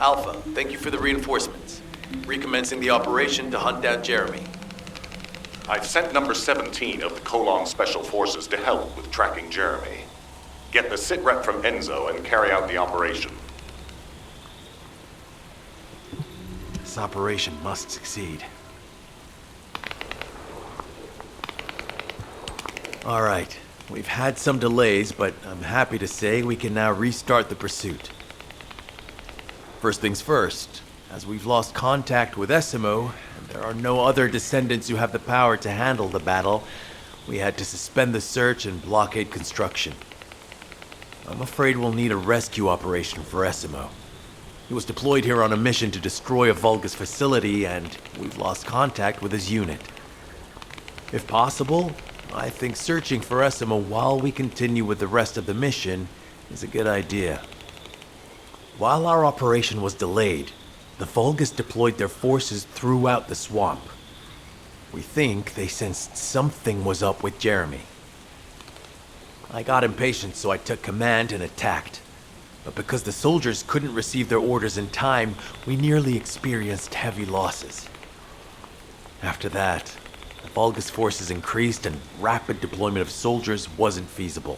Alpha, thank you for the reinforcements. Recommencing the operation to hunt down Jeremy. I've sent number 17 of the Colon Special Forces to help with tracking Jeremy. Get the sitrep from Enzo and carry out the operation. This operation must succeed. All right, we've had some delays, but I'm happy to say we can now restart the pursuit. First things first, as we've lost contact with Essimo, and there are no other descendants who have the power to handle the battle, we had to suspend the search and blockade construction. I'm afraid we'll need a rescue operation for Essimo. He was deployed here on a mission to destroy a Vulgus facility, and we've lost contact with his unit. If possible, I think searching for Essimo while we continue with the rest of the mission is a good idea. While our operation was delayed, the Vulgus deployed their forces throughout the swamp. We think they sensed something was up with Jeremy. I got impatient, so I took command and attacked. But because the soldiers couldn't receive their orders in time, we nearly experienced heavy losses. After that, the Vulgus forces increased and rapid deployment of soldiers wasn't feasible.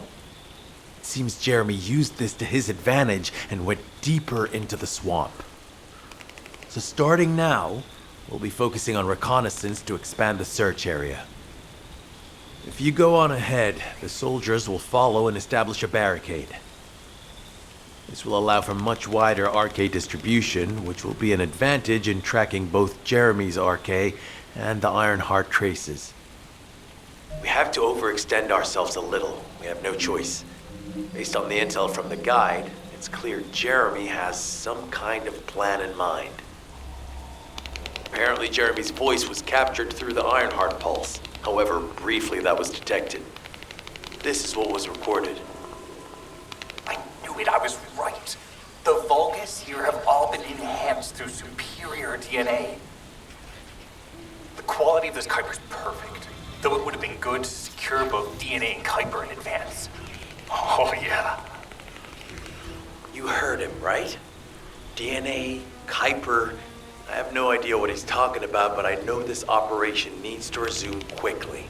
It seems Jeremy used this to his advantage and went deeper into the swamp. So starting now, we'll be focusing on reconnaissance to expand the search area. If you go on ahead, the soldiers will follow and establish a barricade. This will allow for much wider RK distribution, which will be an advantage in tracking both Jeremy's RK and the Ironheart traces. We have to overextend ourselves a little. We have no choice. Based on the intel from the guide, it's clear Jeremy has some kind of plan in mind. Apparently Jeremy's voice was captured through the Ironheart pulse. However, briefly that was detected. This is what was recorded. I knew it, I was right. The Vulgus here have all been enhanced through superior DNA. The quality of this Kuiper's perfect, though it would have been good to secure both DNA and Kuiper in advance. Oh yeah. You heard him, right? DNA, Kuiper. I have no idea what he's talking about, but I know this operation needs to resume quickly.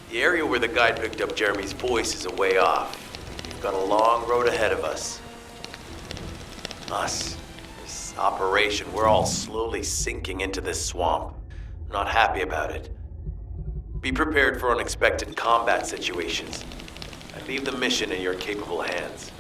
The area where the guide picked up Jeremy's voice is a way off. We've got a long road ahead of us. This operation, we're all slowly sinking into this swamp. I'm not happy about it. Be prepared for unexpected combat situations. I leave the mission in your capable hands.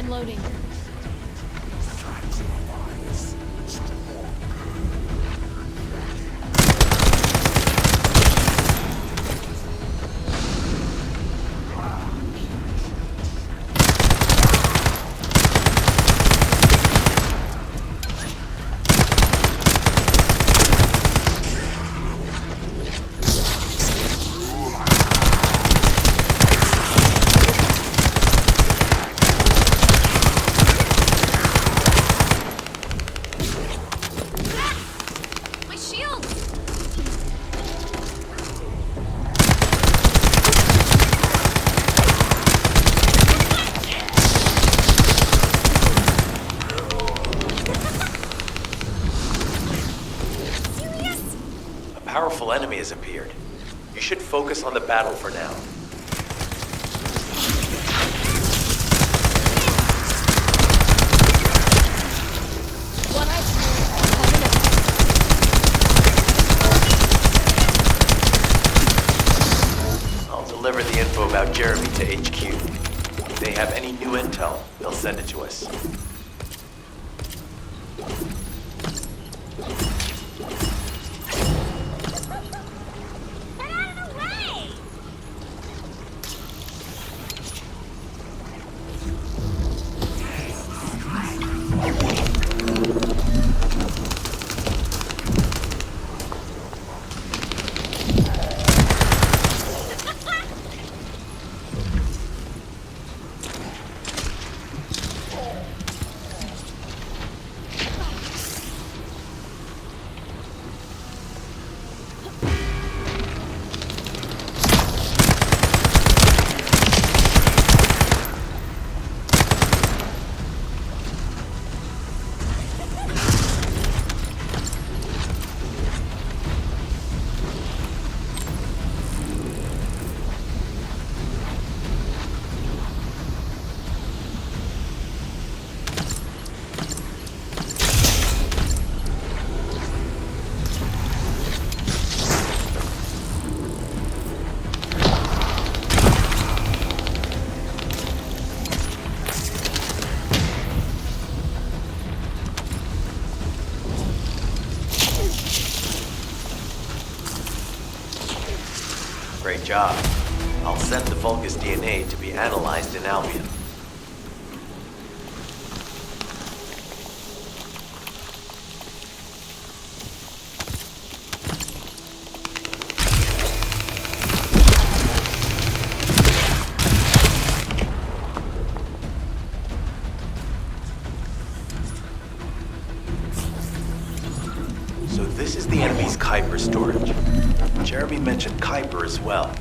Loading. Powerful enemy has appeared. You should focus on the battle for now. I'll deliver the info about Jeremy to HQ. If they have any new intel, they'll send it to us. Great job. I'll send the Vulgus DNA to be analyzed in Albion. So this is the enemy's Kuiper storage. Jeremy mentioned Kuiper as well.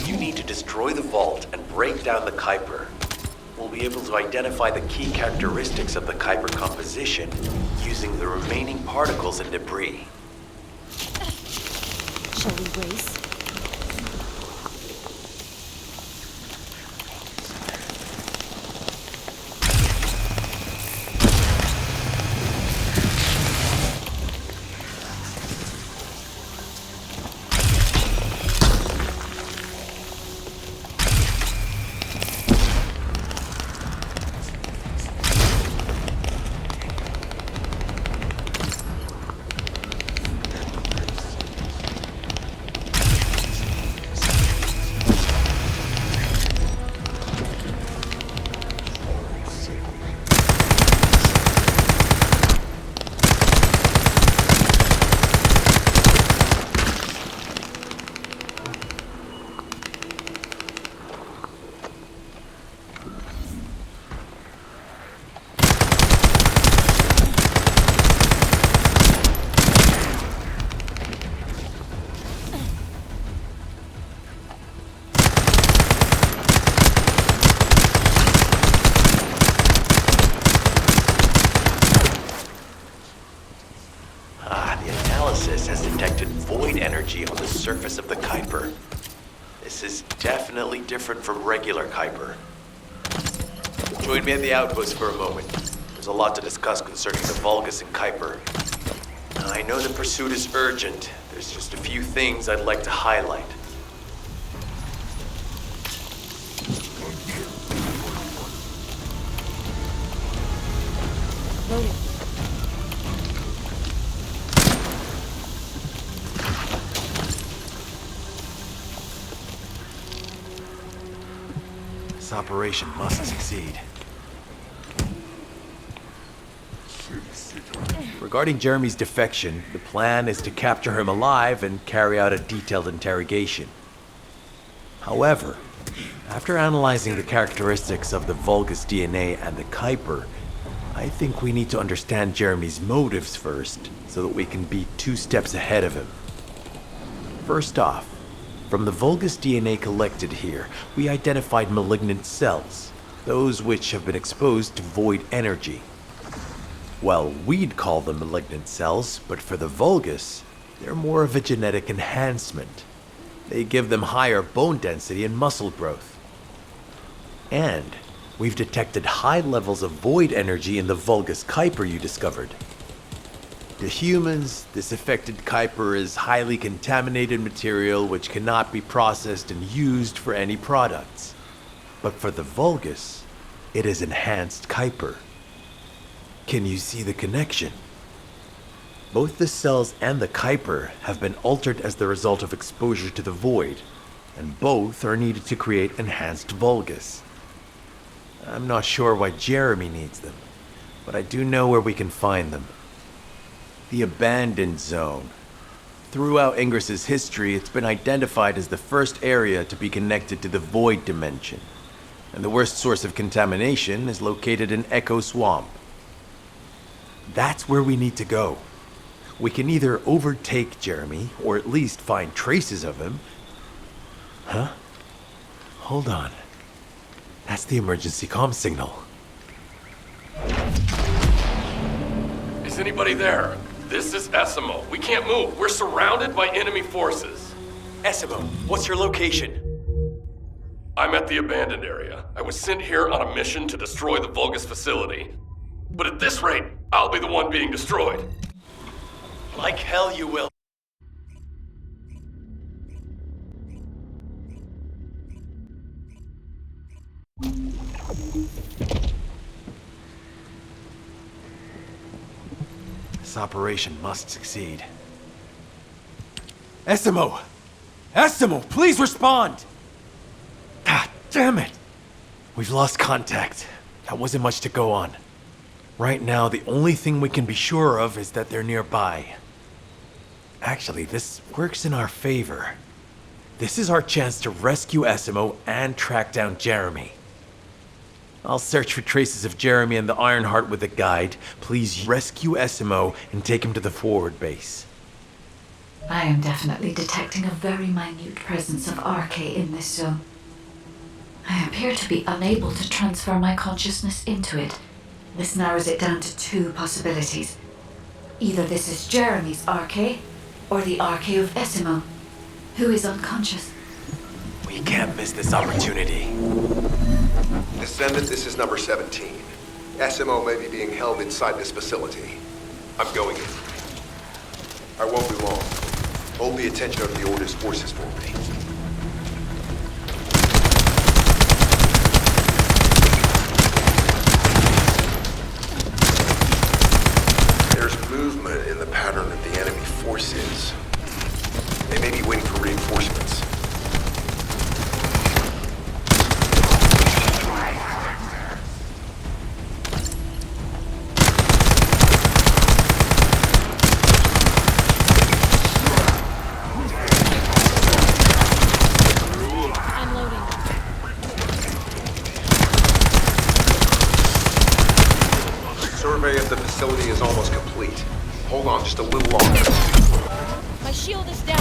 You need to destroy the vault and break down the Kuiper. We'll be able to identify the key characteristics of the Kuiper composition using the remaining particles and debris. Shall we race? Has detected void energy on the surface of the Kuiper. This is definitely different from regular Kuiper. Join me at the outpost for a moment. There's a lot to discuss concerning the Vulgus and Kuiper. I know the pursuit is urgent. There's just a few things I'd like to highlight. Loading. This operation must succeed. Regarding Jeremy's defection, the plan is to capture him alive and carry out a detailed interrogation. However, after analyzing the characteristics of the Vulgus DNA and the Kuiper, I think we need to understand Jeremy's motives first, so that we can be 2 steps ahead of him. First off, from the Vulgus DNA collected here, we identified malignant cells, those which have been exposed to void energy. Well, we'd call them malignant cells, but for the Vulgus, they're more of a genetic enhancement. They give them higher bone density and muscle growth. And we've detected high levels of void energy in the Vulgus Kuiper you discovered. To humans, this affected Kuiper is highly contaminated material which cannot be processed and used for any products. But for the Vulgus, it is enhanced Kuiper. Can you see the connection? Both the cells and the Kuiper have been altered as the result of exposure to the void, and both are needed to create enhanced Vulgus. I'm not sure why Jeremy needs them, but I do know where we can find them. The Abandoned Zone. Throughout Ingris's history, it's been identified as the first area to be connected to the Void Dimension, and the worst source of contamination is located in Echo Swamp. That's where we need to go. We can either overtake Jeremy, or at least find traces of him. Huh? Hold on. That's the emergency comm signal. Is anybody there? This is Essimo. We can't move. We're surrounded by enemy forces. Essimo, what's your location? I'm at the abandoned area. I was sent here on a mission to destroy the Vulgus facility. But at this rate, I'll be the one being destroyed. Like hell you will. This operation must succeed. Essimo! Essimo, please respond! God damn it! We've lost contact. That wasn't much to go on. Right now, the only thing we can be sure of is that they're nearby. Actually, this works in our favor. This is our chance to rescue Essimo and track down Jeremy. I'll search for traces of Jeremy and the Ironheart with a guide. Please rescue Essimo and take him to the forward base. I am definitely detecting a very minute presence of RK in this zone. I appear to be unable to transfer my consciousness into it. This narrows it down to two possibilities. Either this is Jeremy's RK, or the RK of Essimo, who is unconscious. We can't miss this opportunity. Descendant, this is number 17. Essimo may be being held inside this facility. I'm going in. I won't be long. Hold the attention of the Order's forces for me. There's movement in the pattern of the enemy forces. They may be waiting for reinforcements. I'm loading. Survey of the facility is almost complete. Hold on just a little longer. My shield is down.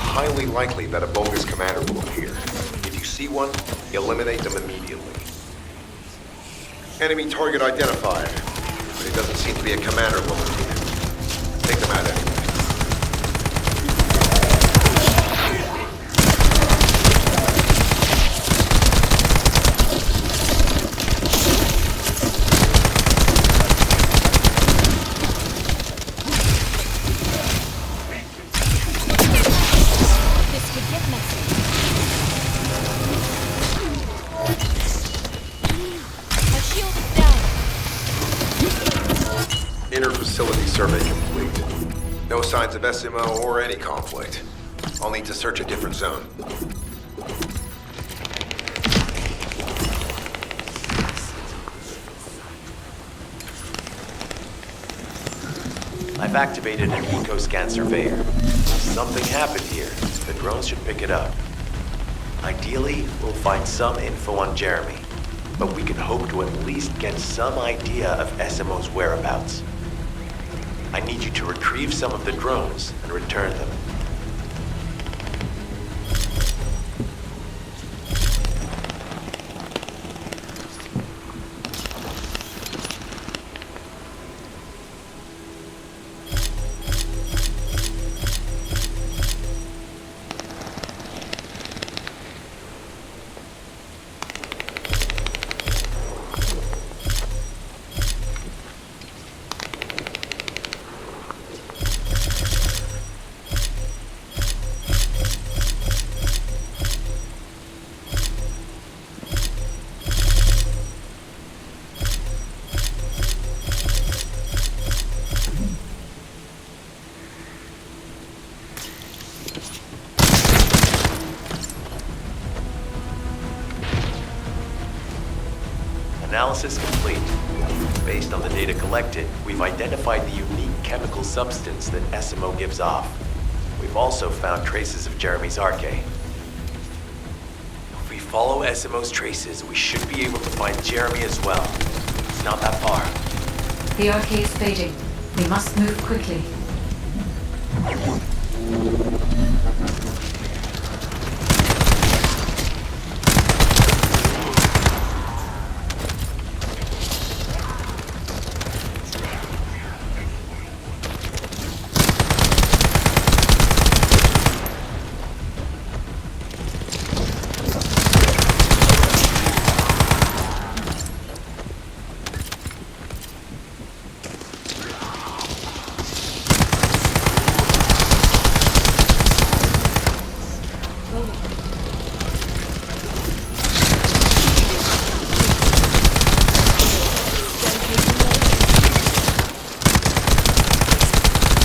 Highly likely that a bogus commander will appear. If you see one, eliminate them immediately. Enemy target identified, but it doesn't seem to be a commander located. Take them out anyway. This could get messy. My shield is down. Inner facility survey complete. No signs of SMO or any conflict. I'll need to search a different zone. I've activated an eco-scan surveyor. If something happened here, the drones should pick it up. Ideally, we'll find some info on Jeremy, but we can hope to at least get some idea of Essimo's whereabouts. I need you to retrieve some of the drones and return them. Analysis complete. Based on the data collected, we've identified the unique chemical substance that Essimo gives off. We've also found traces of Jeremy's RK. If we follow Essimo's traces, we should be able to find Jeremy as well. It's not that far. The arcade is fading. We must move quickly.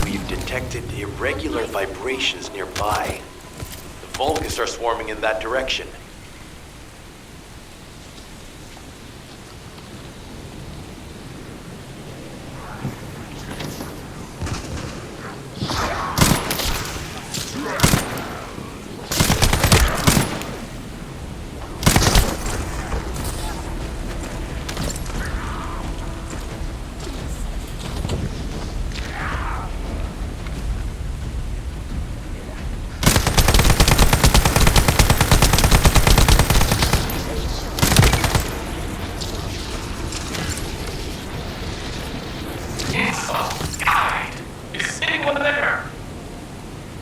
We've detected irregular vibrations nearby. The Vulgus are swarming in that direction.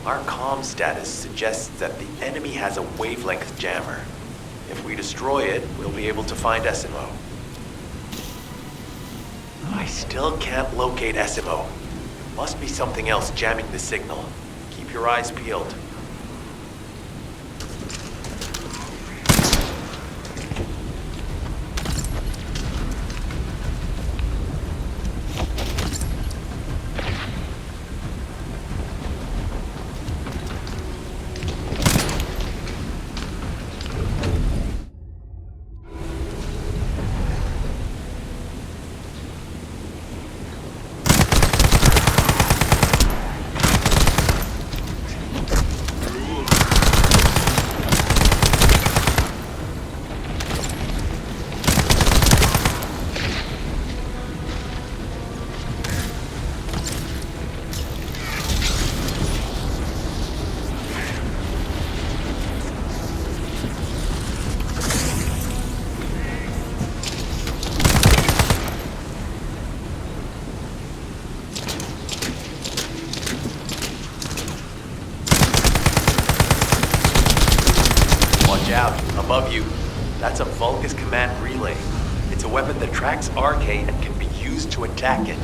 Our comm status suggests that the enemy has a wavelength jammer. If we destroy it, we'll be able to find SMO. I still can't locate SMO. Must be something else jamming the signal. Keep your eyes peeled. Watch out, above you. That's a Vulgus command relay. It's a weapon that tracks RK and can be used to attack it.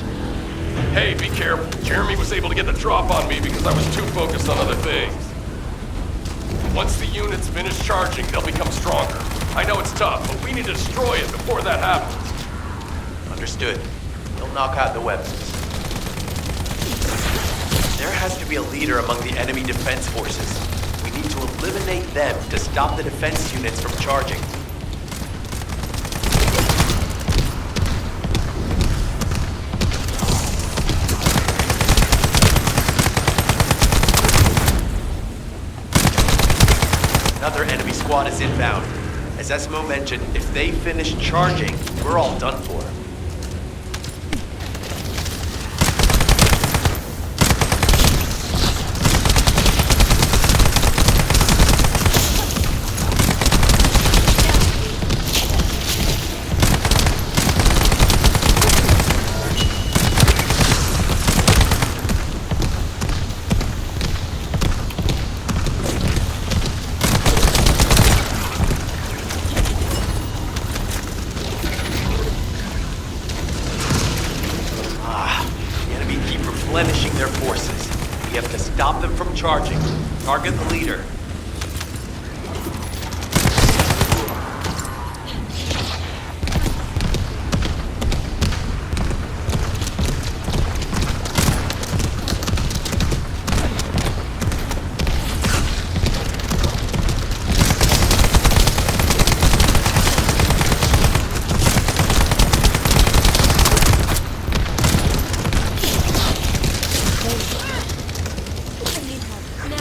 Hey, be careful. Jeremy was able to get the drop on me because I was too focused on other things. Once the units finish charging, they'll become stronger. I know it's tough, but we need to destroy it before that happens. Understood. We'll knock out the weapons. There has to be a leader among the enemy defense forces. We need to eliminate them to stop the defense units from charging. Another enemy squad is inbound. As Esmo mentioned, if they finish charging, we're all done for. Replenishing their forces. We have to stop them from charging. Target the leader. I need help. Now.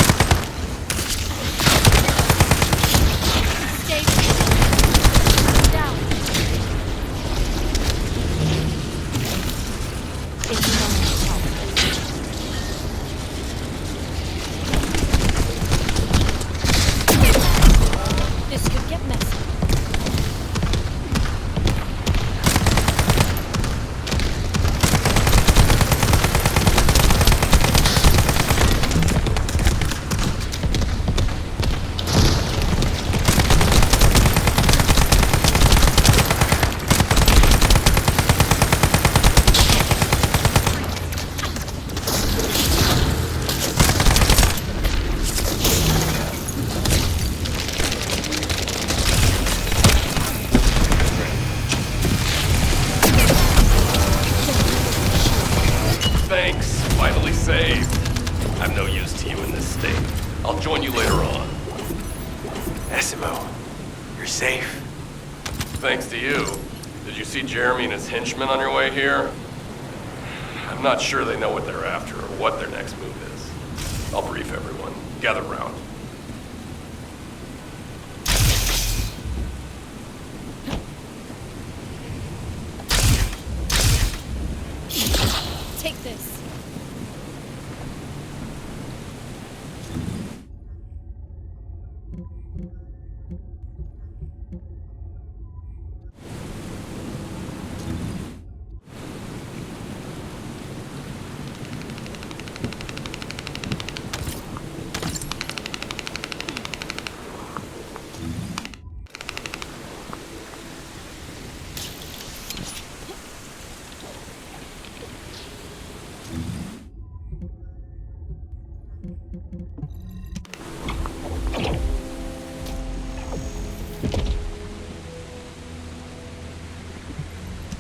no use to you in this state. I'll join you later on. Essimo, you're safe. Thanks to you. Did you see Jeremy and his henchmen on your way here? I'm not sure they know what they're after or what their next move is. I'll brief everyone. Gather round. Take this.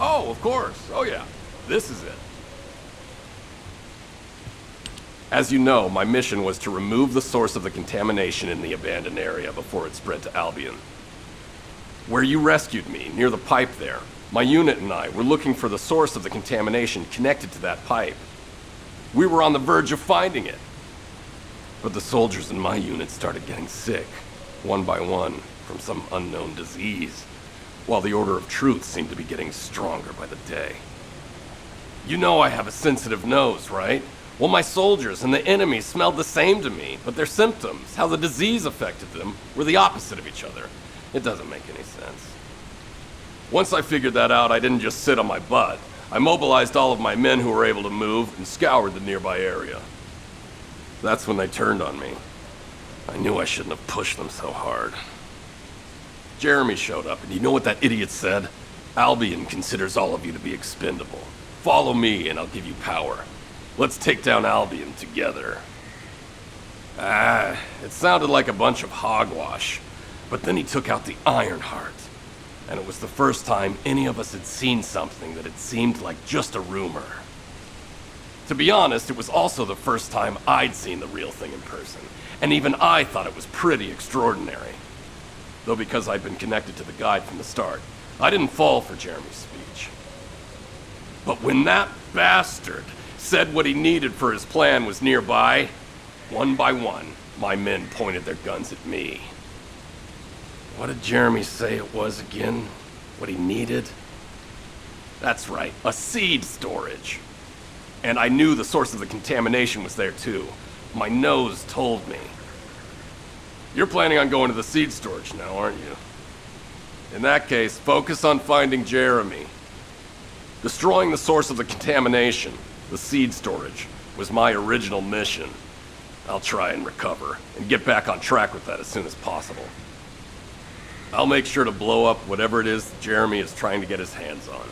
Oh, of course. Oh, yeah. This is it. As you know, my mission was to remove the source of the contamination in the abandoned area before it spread to Albion. Where you rescued me, near the pipe there, my unit and I were looking for the source of the contamination connected to that pipe. We were on the verge of finding it. But the soldiers in my unit started getting sick, one by one, from some unknown disease, while the Order of Truth seemed to be getting stronger by the day. You know I have a sensitive nose, right? Well, my soldiers and the enemy smelled the same to me, but their symptoms, how the disease affected them, were the opposite of each other. It doesn't make any sense. Once I figured that out, I didn't just sit on my butt. I mobilized all of my men who were able to move and scoured the nearby area. That's when they turned on me. I knew I shouldn't have pushed them so hard. Jeremy showed up, and you know what that idiot said? Albion considers all of you to be expendable. Follow me, and I'll give you power. Let's take down Albion together. It sounded like a bunch of hogwash. But then he took out the Ironheart. And it was the first time any of us had seen something that had seemed like just a rumor. To be honest, it was also the first time I'd seen the real thing in person. And even I thought it was pretty extraordinary. Though because I'd been connected to the guide from the start, I didn't fall for Jeremy's speech. But when that bastard said what he needed for his plan was nearby, one by one, my men pointed their guns at me. What did Jeremy say it was again? What he needed? That's right, a seed storage. And I knew the source of the contamination was there too. My nose told me. You're planning on going to the seed storage now, aren't you? In that case, focus on finding Jeremy. Destroying the source of the contamination, the seed storage, was my original mission. I'll try and recover, and get back on track with that as soon as possible. I'll make sure to blow up whatever it is Jeremy is trying to get his hands on.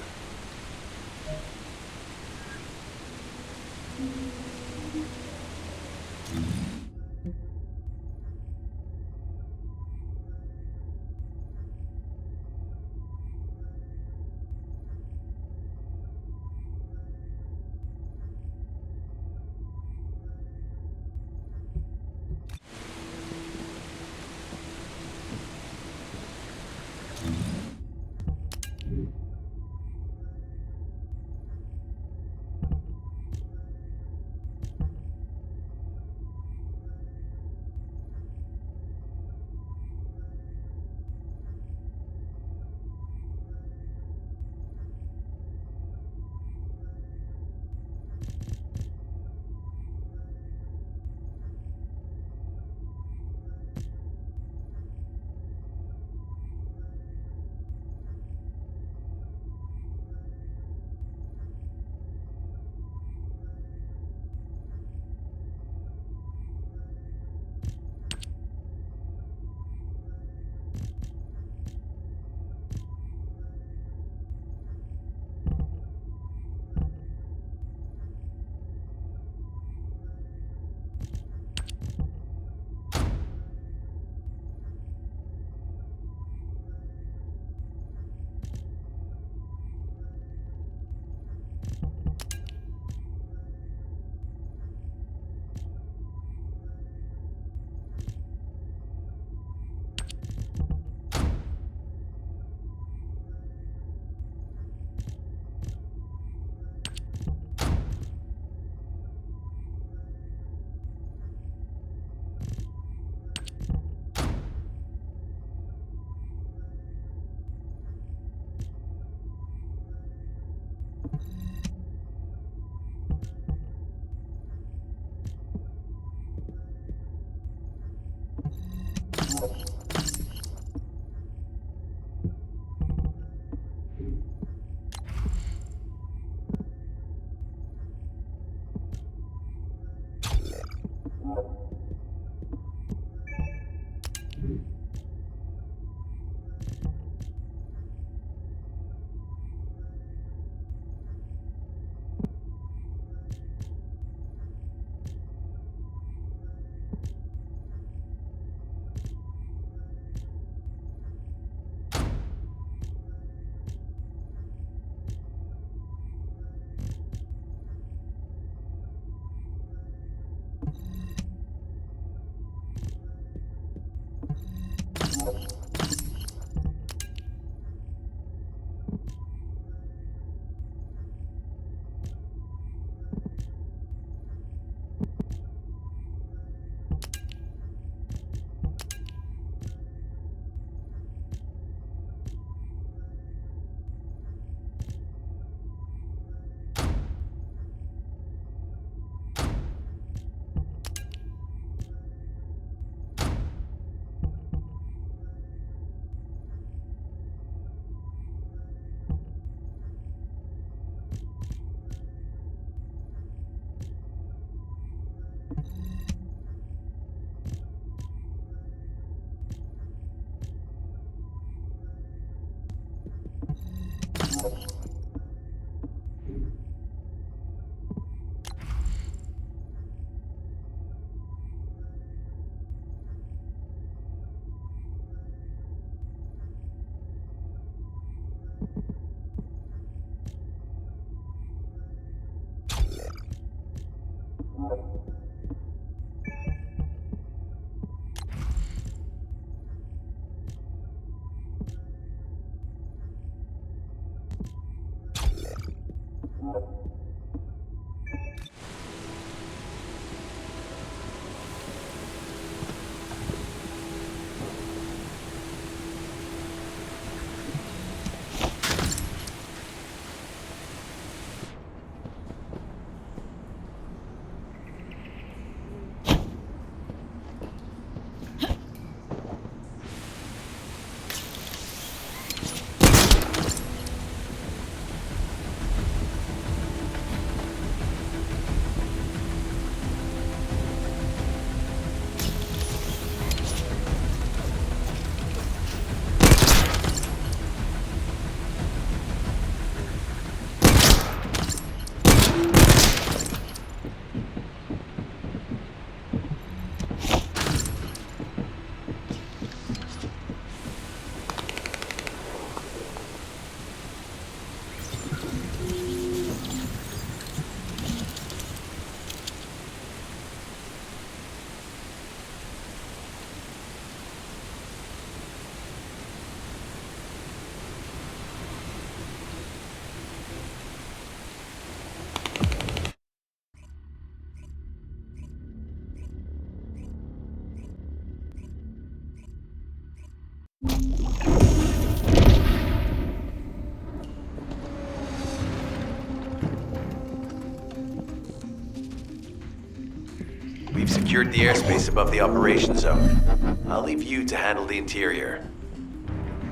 secured the airspace above the operation zone. I'll leave you to handle the interior.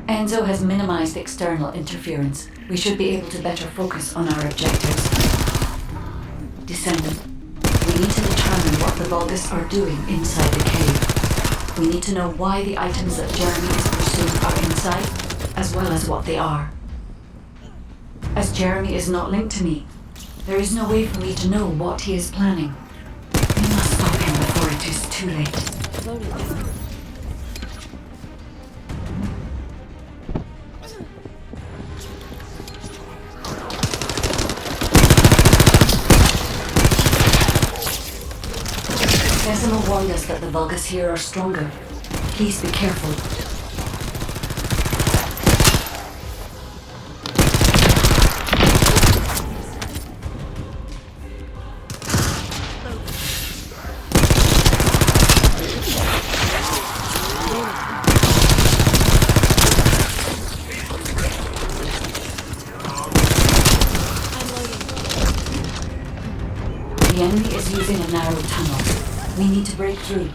Enzo has minimized external interference. We should be able to better focus on our objectives. Descendant, we need to determine what the Vulgus are doing inside the cave. We need to know why the items that Jeremy is pursuing are inside, as well as what they are. As Jeremy is not linked to me, there is no way for me to know what he is planning. We must stop him before it is too late. Loading. Decima warned us that the Vulgus here are stronger. Please be careful. The enemy is using a narrow tunnel. We need to break through.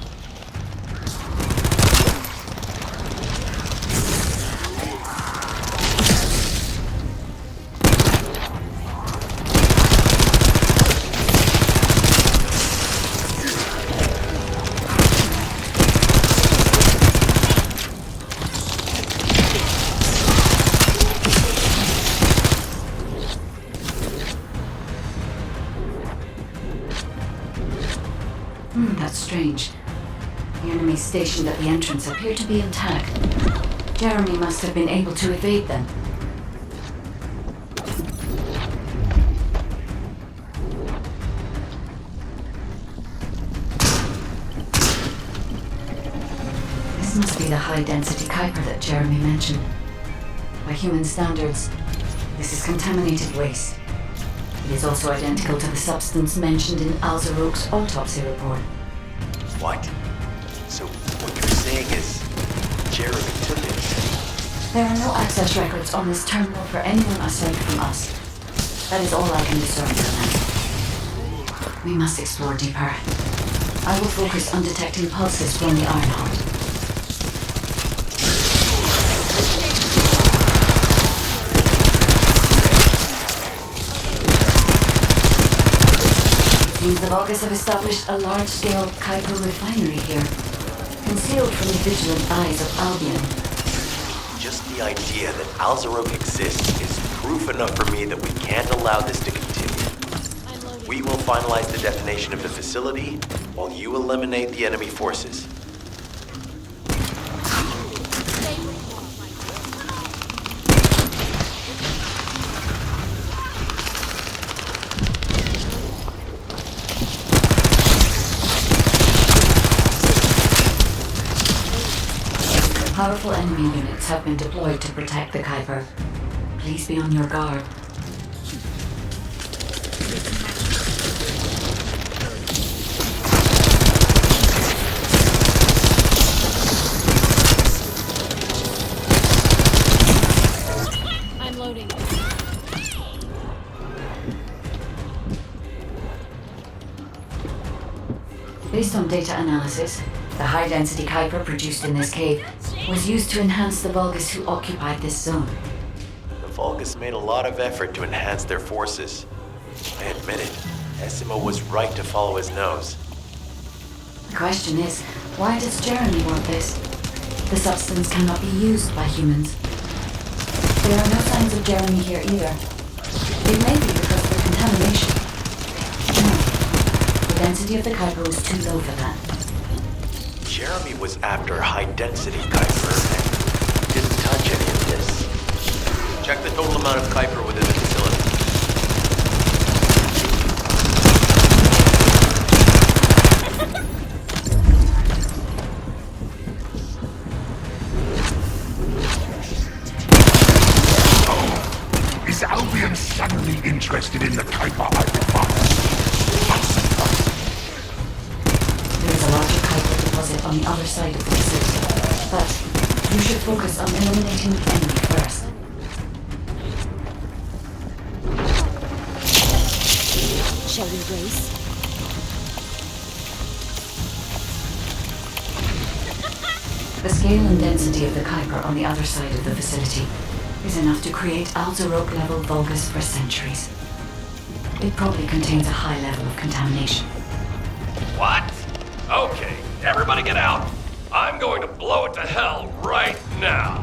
That's strange. The enemies stationed at the entrance appear to be intact. Jeremy must have been able to evade them. This must be the high-density Kuiper that Jeremy mentioned. By human standards, this is contaminated waste. It is also identical to the substance mentioned in Alzaroke's autopsy report. What? So what you're saying is Jeremy took it? There are no access records on this terminal for anyone aside from us. That is all I can discern for now. We must explore deeper. I will focus on detecting pulses from the Ironheart. It seems the Vulgus have established a large-scale Kuiper refinery here, concealed from the vigilant eyes of Albion. Just the idea that Alzaroke exists is proof enough for me that we can't allow this to continue. We will finalize the detonation of the facility while you eliminate the enemy forces. Powerful enemy units have been deployed to protect the Kuiper. Please be on your guard. I'm loading. Based on data analysis, the high-density Kuiper produced in this cave was used to enhance the Vulgus who occupied this zone. The Vulgus made a lot of effort to enhance their forces. I admit it, Essimo was right to follow his nose. The question is, why does Jeremy want this? The substance cannot be used by humans. There are no signs of Jeremy here either. It may be because of the contamination. No, the density of the Kuiper was too low for that. Jeremy was after high-density Kuiper and didn't touch any of this. Check the total amount of Kuiper within the facility. Is Albion suddenly interested in the Kuiper I require? There is a larger Kuiper deposit on the other side of the facility, but you should focus on eliminating the enemy first. Shall we race? The scale and density of the Kuiper on the other side of the facility is enough to create Alzarok-level Vulgus for centuries. It probably contains a high level of contamination. What? Okay, everybody get out. I'm going to blow it to hell right now.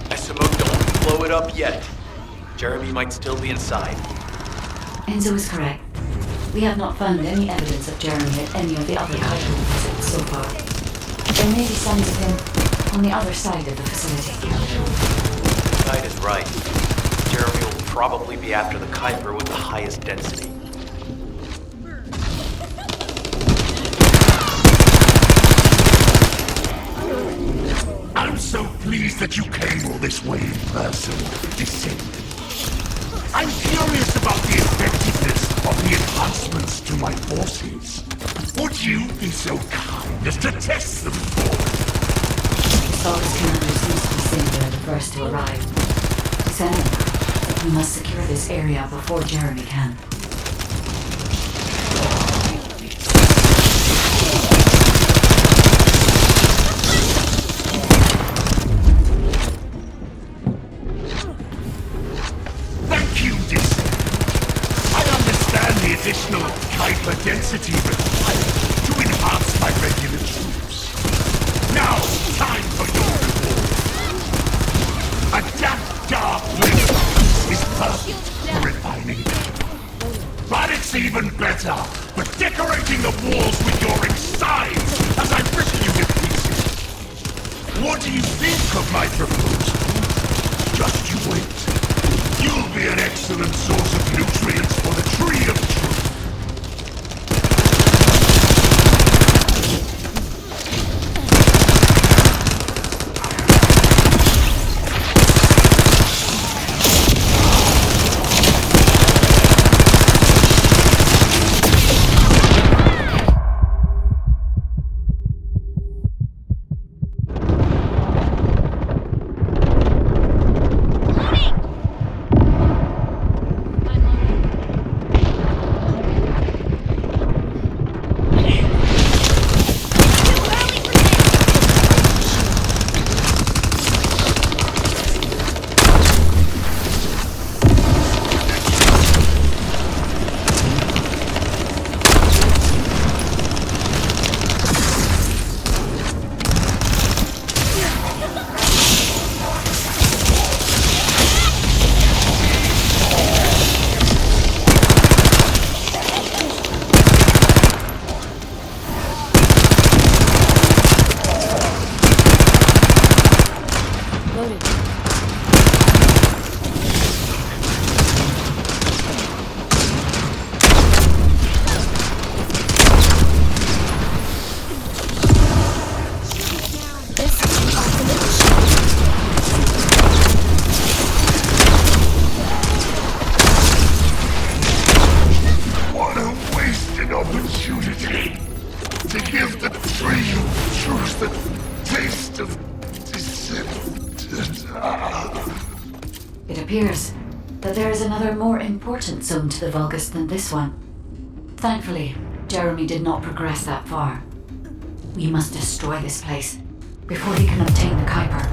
SMO, don't blow it up yet. Jeremy might still be inside. Enzo is correct. We have not found any evidence of Jeremy at any of the other Kuiper visits so far. There may be signs of him on the other side of the facility. The guide is right. Jeremy will probably be after the Kuiper with the highest density. I'm so pleased that you came all this way in person, Descendant. I'm curious about the effectiveness of the enhancements to my forces. Would you be so kind as to test them for me? Vulgus commander seems to be Cinder, the first to arrive. Send them. We must secure this area before Jeremy can. Thank you, Descendant. I understand the additional Kuiper density required to enhance my regular troops. Now, time for your reward. A damp, dark laser is perfect for refining Kuiper. But it's even better for decorating the walls with your insides as I rip you to pieces. What do you think of my proposal? Just you wait. You'll be an excellent source of nutrients for the Tree of Truth. It appears that there is another more important zone to the Vulgus than this one. Thankfully, Jeremy did not progress that far. We must destroy this place before he can obtain the Kuiper.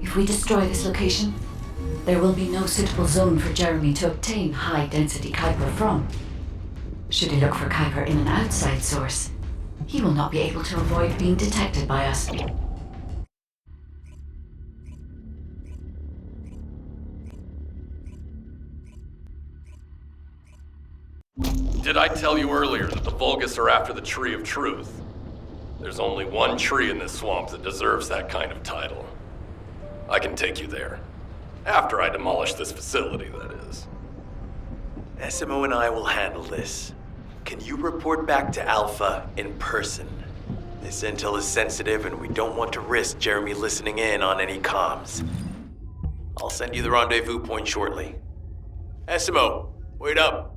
If we destroy this location, there will be no suitable zone for Jeremy to obtain high-density Kuiper from. Should he look for Kuiper in an outside source, he will not be able to avoid being detected by us. Did I tell you earlier that the Vulgus are after the Tree of Truth? There's only one tree in this swamp that deserves that kind of title. I can take you there. After I demolish this facility, that is. SMO and I will handle this. Can you report back to Alpha in person? This intel is sensitive and we don't want to risk Jeremy listening in on any comms. I'll send you the rendezvous point shortly. SMO, wait up.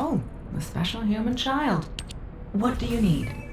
Oh, the special human child. What do you need?